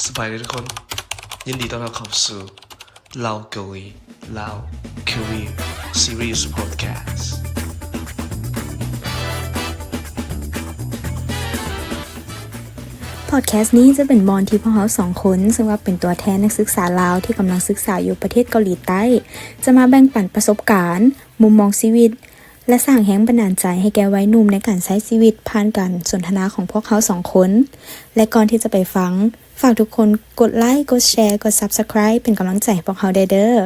สบายดีทุกคนยินดีต้อนรับเข้าสู่เล่าเกาหลีเล่า Career Series Podcastพอดแคสต์นี้จะเป็นบอนที่พวกเขาสองคนซึ่งว่าเป็นตัวแทนนักศึกษาลาวที่กำลังศึกษาอยู่ประเทศเกาหลีใต้จะมาแบ่งปันประสบการณ์มุมมองชีวิตและสร้างแรงบันดาลใจให้แก่วัยหนุ่มในการใช้ชีวิตผ่านการสนทนาของพวกเขาสองคนและก่อนที่จะไปฟังฝากทุกคนกดไลค์กดแชร์กด Subscribe เป็นกำลังใจให้พวกเขาเด้อ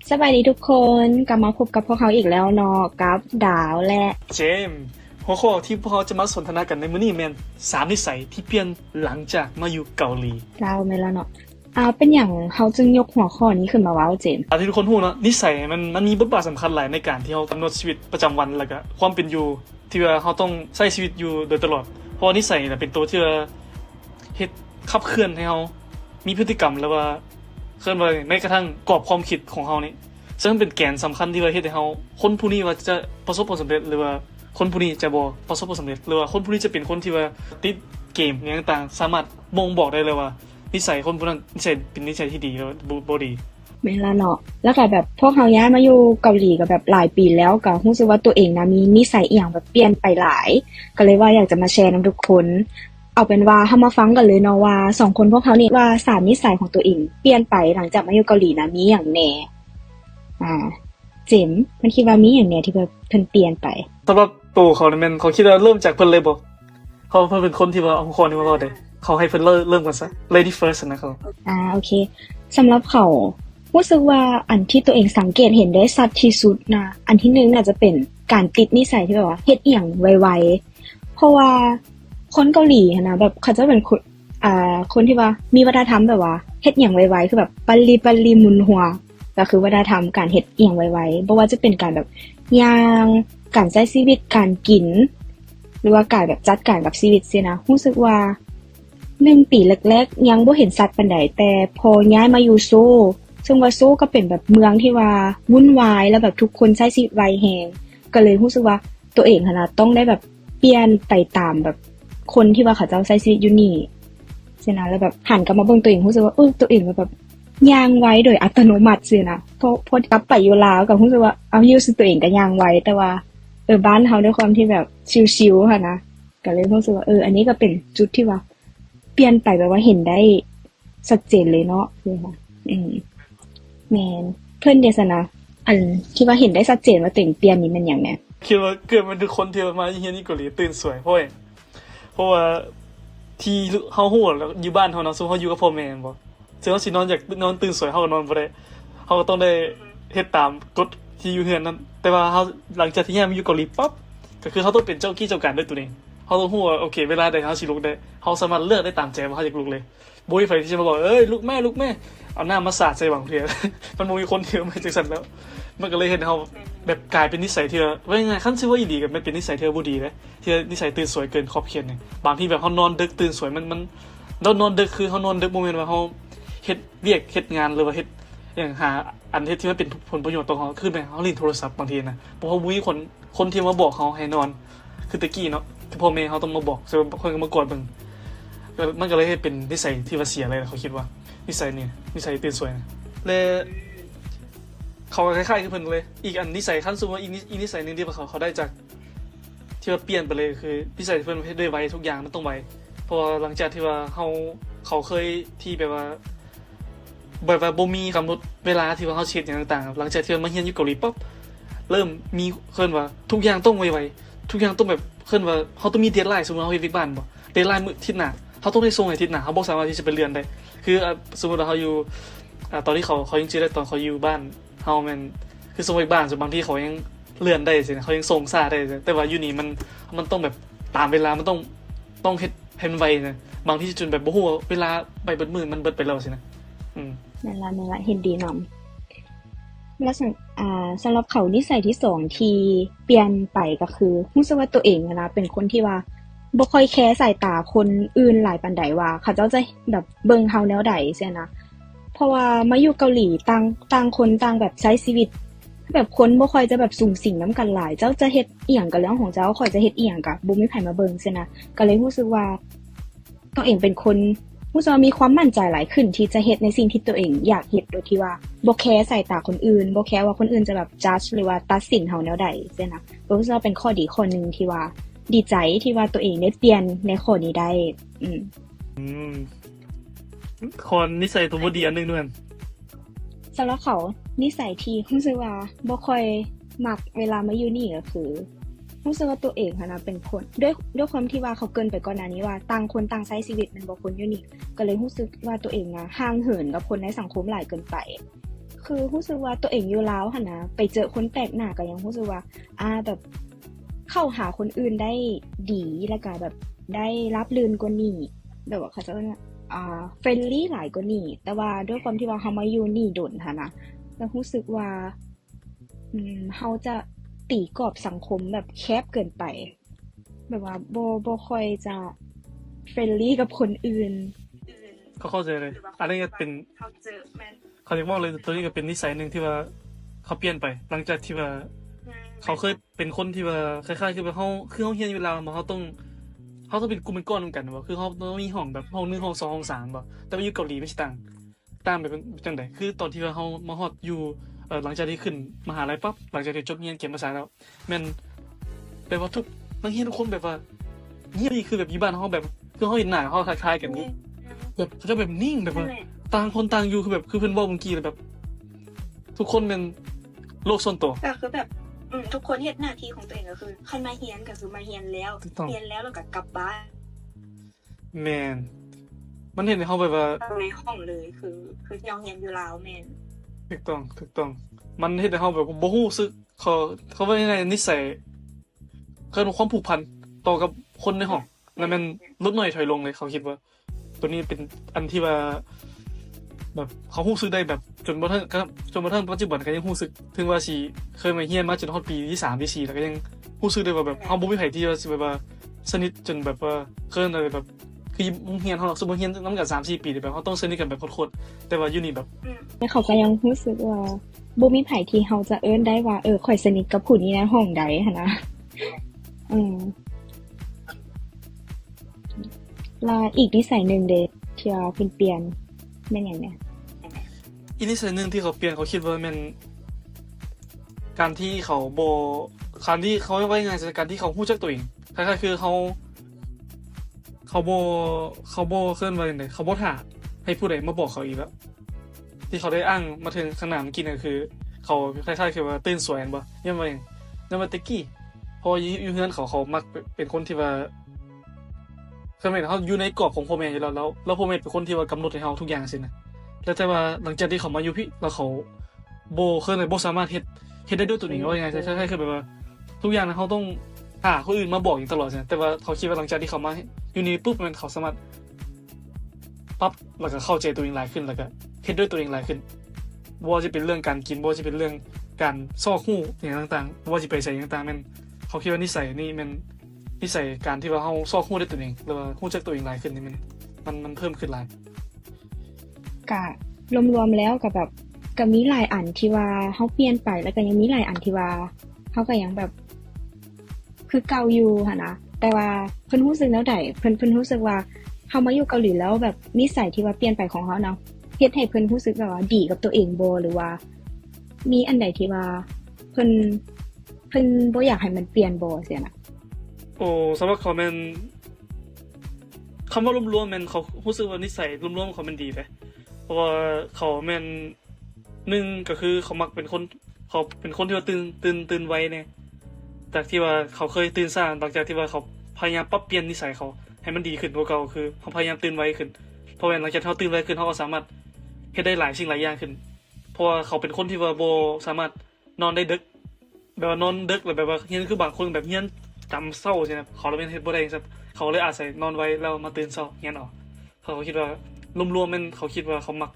สวัสดีทุกคนกลับมาพบกับพวกเขาอีกแล้วเนาะกับดาวและเจมส์หัวข้อที่พวกเขาจะมาสนทนากันในมื้อนี้แม่น3นิสัยที่เปลี่ยนหลังจากมาอยู่เกาหลีเราแม่นแล้วเนาะเป็นหยังเฮาจึงยกหัวข้อนี้ขึ้นมาเว้าเจมส์ที่ทุกคนฮู้เนาะนิสัยมันมีบทบาทสำคัญหลายในการที่เฮากำหนดชีวิตประจำวันแล้วก็ความเป็นอยู่ที่ว่าเฮาต้องใช้ชีวิตอยู่โดยตลอดเพราะนิสัยน่ะเป็นตัวที่ว่าเฮ็ดขับเคลื่อนให้เฮามีพฤติกรรมแล้วว่าเคลื่อนไปแม้กระทั่งกรอบความคิดของเฮานี่ซึ่งเป็นแกนสำคัญที่ว่าเฮ็ดให้เฮาคนผู้นี้ว่าจะประสบผลสำเร็จหรือว่าคนผู้นี้จะบ่ประสบผลสำเร็จหรือว่าคนผู้นี้จะเป็นคนที่ว่าติดเกมอย่างต่างๆสามารถบ่งบอกได้เลยว่านิสัยคนผู้นั้นนิสัยเป็นนิสัยที่ดีหรือบ่ดีแม่นล่ะเนาะแล้วก็แบบพวกเฮาย้ายมาอยู่เกาหลีก็แบบหลายปีแล้วก็รู้สึกว่าตัวเองนะมีนิสัยอีหยังแบบเปลี่ยนไปหลายก็เลยว่าอยากจะมาแชร์นำทุกคนเอาเป็นว่าเฮามาฟังกันเลยเนาะว่า2คนพวกเขานี่ว่า3นิสัยของตัวเองเปลี่ยนไปหลังจากมาอยู่เกาหลีนะมีหยังแหน่เจมส์มันคิดว่ามีหยังแหน่ที่แบบเพิ่นเปลี่ยนไปสำหรับตัวเขาเนี่ยแม่นเขาคิดว่าเริ่มจากเพิ่นเลยบ่เขาเพิ่นเป็นคนที่ว่าเอาคนนี้มาเว้าได้เขาให้เพิ่นเริ่มกันซะ Lady First นะครับโอเคสำหรับเขารู้สึกว่าอันที่ตัวเองสังเกตเห็นได้ชัดที่สุดนะอันที่1น่าจะเป็นการติดนิสัยที่แบบว่าเฮ็ดอีหยังไวๆเพราะว่าคนเกาหลีนะแบบเขาจะเป็นคนที่ว่ามีวัฒนธรรมแบบว่าเฮ็ดอีหยังไวๆคือแบบปัลลีหมุนหัวก็คือวัฒนธรรมการเฮ็ดอีหยังไวๆบ่ว่าจะเป็นการแบบย่างการใช้ชีวิตการกินหรือว่าการแบบจัดการกับชีวิตซินะรู้สึกว่า1ปีแรกๆยังบ่เห็นชัดปานใดแต่พอย้ายมาอยู่โซลซึ่งว่าโซลก็เป็นแบบเมืองที่ว่าวุ่นวายแล้วแบบทุกคนใช้ชีวิตไวแฮงก็เลยรู้สึกว่าตัวเองหั่นน่ะต้องได้แบบเปลี่ยนไปตามแบบคนที่ว่าเขาเจ้าใช้ชีวิตอยู่นี่ซินะแล้วแบบหันกลับมาเบิ่งตัวเองรู้สึกว่าตัวเองแบบย่างไวโดยอัตโนมัติซินะพอกลับไปอยู่ลาวก็รู้สึกว่าอยู่สึกตัวเองก็ย่างไวแต่ว่าบ้านเฮาด้วยความที่แบบชิลๆค่ะนะก็เลยรู้สึกว่าอันนี้ก็เป็นจุดที่ว่าเปลี่ยนไปแบบว่าเห็นได้ชัดเจนเลยเนาะคือค่ะแม่นเพิ่นเดะซะนะอันที่ว่าเห็นได้ชัดเจนว่าตัวเองเปลี่ยนนี่มันหยังแน่คิดว่าเกิดมันทุกคนที่มาเฮียนนี่เกาหลีตื่นสวยเพราะว่าที่เฮาฮู้แล้วอยู่บ้านเฮาเนาะซุเฮาอยู่กับพ่อแม่บ่ซึ่งเฮาสินอนอยากนอนตื่นสวยเฮาก็นอนบ่ได้เฮาก็ต้องได้เฮ็ดตามกฎที่อยู่เฮือนนั้นแต่ว่าเฮาหลังจากที่ย้ายมาอยู่เกาหลีปั๊บก็คือเฮาต้องเป็นเจ้ากี้เจ้าการด้วยตัวเองเฮาต้องฮู้ว่าโอเคเวลาใดเฮาสิลุกได้เฮาสามารถเลือกได้ตามใจว่าเฮาอยากลุกเลยบ่มีไผที่จะมาบอกลุกแม่เอาน้ามาสาดใส่บังเทื่อมันบ่มีคนที่มาจังซั่นแล้วมันก็เลยเฮ็ดให้เฮาแบบกลายเป็นนิสัยที่ว่ายังไงคันสิว่าอีหลีก็มันเป็นนิสัยที่บ่ดีเด้ที่นิสัยตื่นสวยเกินขอบเขตนี่บางทีแบบเฮานอนดึกตื่นสวยมันนอนดึกคือเฮานอนดึกบ่แม่นว่าเฮาเฮ็ดเวียกเฮ็ดงานหรือว่าเฮ็ดอย่างหาอันที่มันเป็นผลประโยชน์ต่อเฮาคือแบบเฮาเล่นโทรศัพท์บางทีนะเพราะว่าบ่มีคนที่มาบอกเฮาให้นอนคือตะกี้เนาะคือพ่อแม่เฮาต้องมาบอกซึ่งบางคนก็มากดเบิ่งมันก็เลยให้เป็นนิสัยที่ว่าเสียเลยเขาคิดว่านิสัยนี่นิสัยตื่นสวยนะและเขาคล้ายๆคือเพิ่นเลยอีกอันนิสัยคันสุดว่าอีกนิสัยนึงที่เขาได้จากที่ว่าเปลี่ยนไปเลยคือนิสัยที่เพิ่นเฮ็ดได้ไวทุกอย่างมันต้องไวเพราะหลังจากที่ว่าเขาเคยที่แบบว่าบ่มีกำหนดเวลาที่ว่าเฮาเช็ดอย่างต่างๆหลังจากที่มาเรียนอยู่เกาหลีปั๊บเริ่มมีเพิ่นว่าทุกอย่างต้องไวๆทุกอย่างต้องแบบเพิ่นว่าเฮาต้องมีเดดไลน์สมมุติเฮาเฮ็ดวิกบ้านบ่เดดไลน์มื้ออาทิตย์หน้าเฮาต้องได้ส่งให้อาทิตย์หน้าเฮาบ่สามารถที่จะไปเลื่อนได้คือสมมุติว่าเฮาอยู่ตอนที่เขายังสิได้ตอนเขาอยู่บ้านเฮาแม่นคือส่งไปบ้านบางทีเขายังเลื่อนได้สิเขายังส่งช้าได้แต่ว่าอยู่นี่มันต้องแบบตามเวลามันต้องเฮ็ดให้มันไวนะบางทีจนแบบบ่ฮู้ว่าเวลาไปเบิดมื้อมันเบิดไปแล้วสินะนั่นล่ะเห็นดีนำแล้วสำหรับเขานิสัยที่2ที่เปลี่ยนไปก็คือรู้สึกว่าตัวเองนะเป็นคนที่ว่าบ่ค่อยแคร์สายตาคนอื่นหลายปานใดว่าเขาเจ้าจะแบบเบิ่งเฮาแนวใดซี้นะเพราะว่ามาอยู่เกาหลีต่างคนต่างแบบใช้ชีวิตแบบคนบ่ค่อยจะแบบสุงสิงนำกันหลายเจ้าจะเฮ็ดอีหยังก็เรื่องของเจ้าข่อยจะเฮ็ดอีหยังก็บ่มีไผมาเบิ่งซี้นะก็เลยรู้สึกว่า ตัวเองเป็นคนรู้สึกว่ามีความมั่นใจหลายขึ้นที่จะเฮ็ดในสิ่งที่ตัวเองอยากเฮ็ดโดยที่ว่าบ่แคร์สายตาคนอื่นบ่แคร์ว่าคนอื่นจะแบบจัดหรือว่าตัดสินเฮาแนวใดจังนะรู้สึกว่าเป็นข้อดีข้อนึงที่ว่าดีใจที่ว่าตัวเองได้เปลี่ยนในข้อนี้ได้คนนิสัยตัวบ่ดีอันนึงด้วยสำหรับเขานิสัยที่รู้สึกว่าบ่ค่อยมักเวลามาอยู่นี่ก็คือรู้สึกว่าตัวเองค่ะนะเป็นคนด้วยความที่ว่าเขาเกินไปก่อนหน้านี้ว่าต่างคนต่างใช้ชีวิตมันบ่คนอยู่นี่ก็เลยรู้สึกว่าตัวเองนะห่างเหินกับคนในสังคมหลายเกินไปคือรู้สึกว่าตัวเองอยู่ลาวค่ะนะไปเจอคนแปลกหน้าก็ยังรู้สึกว่าแบบเข้าหาคนอื่นได้ดีแล้วก็แบบได้รับลื่นกว่านี้แบบว่าเขาจะว่าเฟรนลี่หลายกว่านี้แต่ว่าด้วยความที่ว่าเฮามาอยู่นี่ดนค่ะนะแล้วรู้สึกว่าเฮาจะตีกรอบสังคมแบบแคบเกินไปแบบว่าบ่ค่อยจะเฟรนลี่กับคนอื่นเขาเข้าใจเลยอันนี้ก็เป็นเขาเรียกว่าเลยตัวนี้ก็เป็นนิสัยนึงที่ว่าเขาเปลี่ยนไปหลังจากที่ว่าเขาเคยเป็นคนที่ว่าคล้ายๆคือว่าเฮาเฮียนอยู่ลาวมาเฮาต้องเป็นกลุ่มเป็นก้อนนำกันบ่คือเฮาต้องมีห้องแบบห้อง1ห้อง2ห้อง3บ่แต่ว่าอยู่เกาหลีไม่ใช่ต่างแบบจังได๋คือตอนที่ว่าเฮามาฮอดอยู่หลังจากที่ขึ้นมหาลัยปั๊บหลังจากที่จบเรียนเก็บภาษาแล้วแม่นแปลว่านักเรียนทุกคนแบบว่าเงียบคือแบบอยู่บ้านเฮาแบบคือเฮาเห็นหน้าเฮาคล้ายๆกันนี่แบบเขาจะแบบนิ่งแบบว่าต่างคนต่างอยู่คือแบบคือเพิ่นเว้าเมื่อกี้แบบทุกคนเป็นโลกส่วนตัวก็คือแบบทุกคนเฮ็ดหน้าที่ของตัวเองก็คือคันมาเรียนก็คือมาเรียนแล้วแล้วก็กลับบ้านแม่นมันเห็นให้เฮาแบบว่าในห้องเลยคือที่เราเรียนอยู่ลาวแม่นถูกต้องมันเฮ็ดให้เฮาแบบบ่รู้สึกเขาว่ายังไงนิสัยเกิดความผูกพันต่อกับคนในห้องแล้วมันลดน้อยถอยลงเลยเขาคิดว่าตัวนี้เป็นอันที่ว่าแบบเขารู้สึกได้แบบจนบ่ทันปัจจุบันก็ยังรู้สึกถึงว่าสิเคยมาเรียนมาจนฮอดปีที่3ที่4แล้วก็ยังรู้สึกได้ว่าแบบเฮาบ่มีไผที่ว่าสิแบบว่าสนิทจนแบบว่าเคินอะไรแบบคือเรียนเฮาสมมุติเรียนนำกัน 3-4 ปีแบบเฮาต้องสนิทกันแบบโคตรๆแต่ว่าอยู่นี่แบบเขาก็ยังรู้สึกว่าบ่มีไผที่เฮาจะเอิ้นได้ว่าข่อยสนิทกับผู้นี้ในห้องใดหั่นนะแล้วอีกนิสัยนึงเด้ที่ว่าเพิ่นเปลี่ยนแม่นหยังเนี่ยอีกนิสัยนึงที่เขาเปลี่ยนเขาคิดว่าแม่นการที่เขาว่ายังไงการที่เขารู้จักตัวเองคล้ายๆคือเขาบ่เคลื่อนว่าจังได๋เขาบ่ท่าให้ผู้ใดมาบอกเขาอีกแล้วที่เขาได้อ้างมาถึงขนาดเมื่อกี้ก็คือเขาคล้ายๆคือว่าตื่นสวยแม่นบ่ยามว่าตะกี้พออยู่เฮือนเขามักเป็นคนที่ว่าคือแม่นเฮาอยู่ในกรอบของพ่อแม่อยู่แล้วพ่อแม่เป็นคนที่ว่ากำหนดให้เฮาทุกอย่างซินะแล้วแต่ว่าหลังจากที่เขามาอยู่พี่แล้วเขาบ่สามารถเฮ็ดได้ด้วยตัวเองว่ายังไงคล้ายๆคือแบบว่าทุกอย่างนะเฮาต้องหาคนอื่นมาบอกอยู่ตลอดใช่แต่ว่าเขาคิดว่าหลังจากที่เขามาอยู่นี่ปุ๊บมันเขาสามารถปรับแล้วก็เข้าใจตัวเองหลายขึ้นแล้วก็เฮ็ดด้วยตัวเองหลายขึ้นบ่ว่าจะเป็นเรื่องการกินบ่ว่าจะเป็นเรื่องการซอกฮู้อย่างต่างๆบ่ว่าสิไปไสอย่างต่างๆมันเขาคิดว่านิสัยนี่มันนิสัยการที่ว่าเฮาซอกฮู้ได้ตัวเองหรือว่าฮู้จักตัวเองหลายขึ้นนี่มันเพิ่มขึ้นหลายก็รวมๆแล้วก็แบบก็มีหลายอันที่ว่าเฮาเปลี่ยนไปแล้วก็ยังมีหลายอันที่ว่าเฮาก็ยังแบบคือเก่าอยู่หั่นนะแต่ว่าเพิ่นรู้สึกแนวใดเพิ่นรู้สึกว่าเฮามาอยู่เกาหลีแล้วแบบนิสัยที่ว่าเปลี่ยนไปของเฮาเนาะเฮ็ดให้เพิ่นรู้สึกแบบว่าดีกับตัวเองบ่หรือว่ามีอันใดที่ว่าเพิ่นบ่อยากให้มันเปลี่ยนบ่เสียนะสำหรับเขาแม่นคำว่ารวมๆแม่นเขารู้สึกว่านิสัยรวมๆของเขามันดีไปเพราะว่าเขาแม่น1ก็คือเขามักเป็นคนเขาเป็นคนที่ว่าตื่นไวแน่จากที่ว่าเขาเคยตื่นสายหลังจากที่ว่าเขาพยายามปรับเปลี่ยนนิสัยเขาให้มันดีขึ้นกว่าเก่าคือเขาพยายามตื่นไวขึ้นเพราะว่าหลังจากเขาตื่นไวขึ้นเขาก็สามารถเฮ็ดได้หลายสิ่งหลายอย่างขึ้นเพราะว่าเขาเป็นคนที่ว่าบ่สามารถนอนได้ดึกแบบว่านอนดึกหรือแบบว่าเฮียนคือบางคนแบบเฮียนจำเช้าใช่มั้ยเขาเลยเป็นเฮ็ดบ่ได้จังซั่นเขาเลยอาศัยนอนไวแล้วมาตื่นเช้าเฮียนออกเขาคิดว่ารวมๆมันเขาคิดว่าเขามัก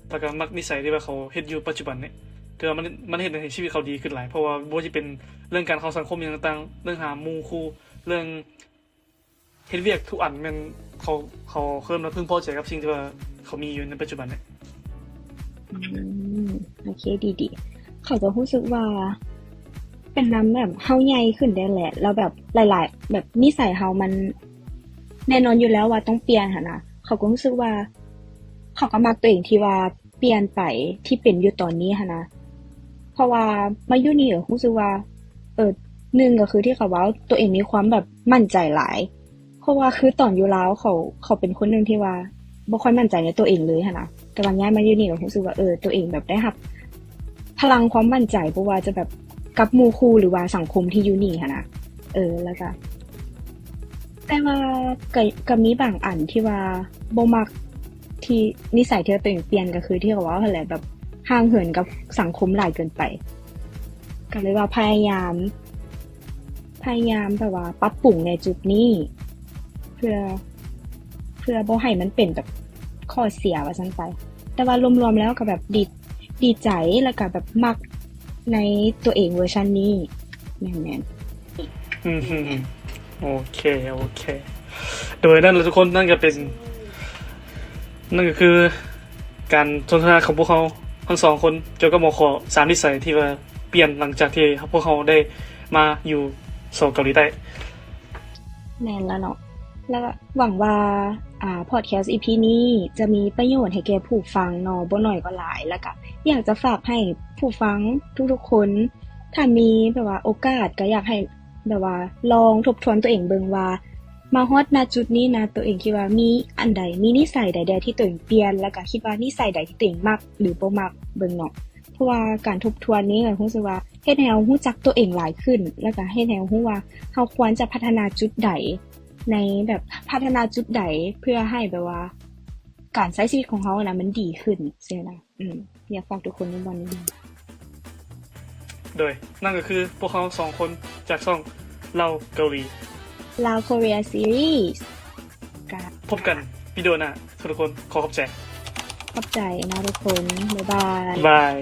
แล้วก็มักนิสัยที่ว่าเขาเฮ็ดอยู่ปัจจุบันนี้คือมันเฮ็ดให้ชีวิตเขาดีขึ้นหลายเพราะว่าบ่ว่าสิเป็นเรื่องการเข้าสังคมอย่างต่างๆเรื่องหาหมู่คู่เรื่องเฮ็ดเวียกทุกอันมันเขาเริ่มพึงพอใจกับสิ่งที่ว่าเขามีอยู่ในปัจจุบันนี้โอเคดีๆเขาจะรู้สึกว่าเป็นนำแบบเฮาใหญ่ขึ้นได้แหละแล้วแบบหลายๆแบบนิสัยเฮามัน แน่นอนอยู่แล้วว่าต้องเปลี่ยนหั่นน่ะเขาก็รู้สึกว่า เขาก็มักตัวเองที่ว่าเปลี่ยนไปที่เป็นอยู่ตอนนี้หั่นนะเพราะว่ามาอยู่นี่รู้สึกว่าหนึ่งก็คือที่เขาว่าตัวเองมีความแบบมั่นใจหลาย เพราะว่าคือตอนอยู่ลาวเขาเป็นคนหนึงที่ว่าบ่ค่อยมั่นใจในตัวเองเลยหั่นนะแต่ว่าย้ายมาอยู่นี่ก็รู้สึกว่าตัวเองแบบได้รับพลังความมั่นใจบ่ว่าจะแบบกับหมู่คู่หรือว่าสังคมที่อยู่นี่หั่นนะแล้วก็แต่ว่าก็มีบางอันที่ว่าบ่มักที่นิสัยที่ตัวเองเปลี่ยนก็คือที่เขาว่าหั่นแหละแบบห่างเหินกับสังคมหลายเกินไปก็เลยว่าพยายามแบบว่าปรับปรุงในจุดนี้เพื่อบ่ให้มันเป็นแบบข้อเสียว่าซั่นไปแต่ว่ารวมๆแล้วก็แบบดีใจแล้วก็แบบมักในตัวเองเวอร์ชันนี้แม่น โอเคโดยนั่นแหละทุกคนนั่นก็คือการสนทนาของพวกเขาทั้งสองคนเกี่ยวกับหัวข้อ3นิสัยที่ว่าเปลี่ยนหลังจากที่พวกเขาได้มาอยู่โซนเกาหลีใต้ แม่นแล้วเนาะแล้วก็หวังว่าพอดแคสต์ EP นี้จะมีประโยชน์ให้แก่ผู้ฟังเนาะบ่น้อยก็หลายแล้วก็อยากจะฝากให้ผู้ฟังทุกๆคนถ้ามีแบบว่าโอกาสก็อยากให้แบบว่าลองทบทวนตัวเองเบิ่งว่ามาฮอดณจุดนี้นะตัวเองคิดว่ามีอันใดมีนิสัยใดๆที่ตัวเองเปลี่ยนแล้วก็คิดว่านิสัยใดที่ตัวเองมักหรือบ่มักเบิ่งเนาะเพราะว่าการทบทวนนี้ก็รู้สึกว่าเฮ็ดให้เรารู้จักตัวเองหลายขึ้นแล้วก็เฮ็ดให้เรารู้ว่าเราควรจะพัฒนาจุดใดในแบบพัฒนาจุดใดเพื่อให้แบบว่าการใช้ชีวิตของเขานะมันดีขึ้นเสียนะอยากฝากทุกคนในวันนี้ โดยนั่นก็คือพวกเขา2คนจากช่องเราเกาหลี Lao Korea Series ก็ พบกันวิดีโอหน้าทุกคนขอขอบใจ ขอบใจนะทุกคนบ๊ายบาย บาย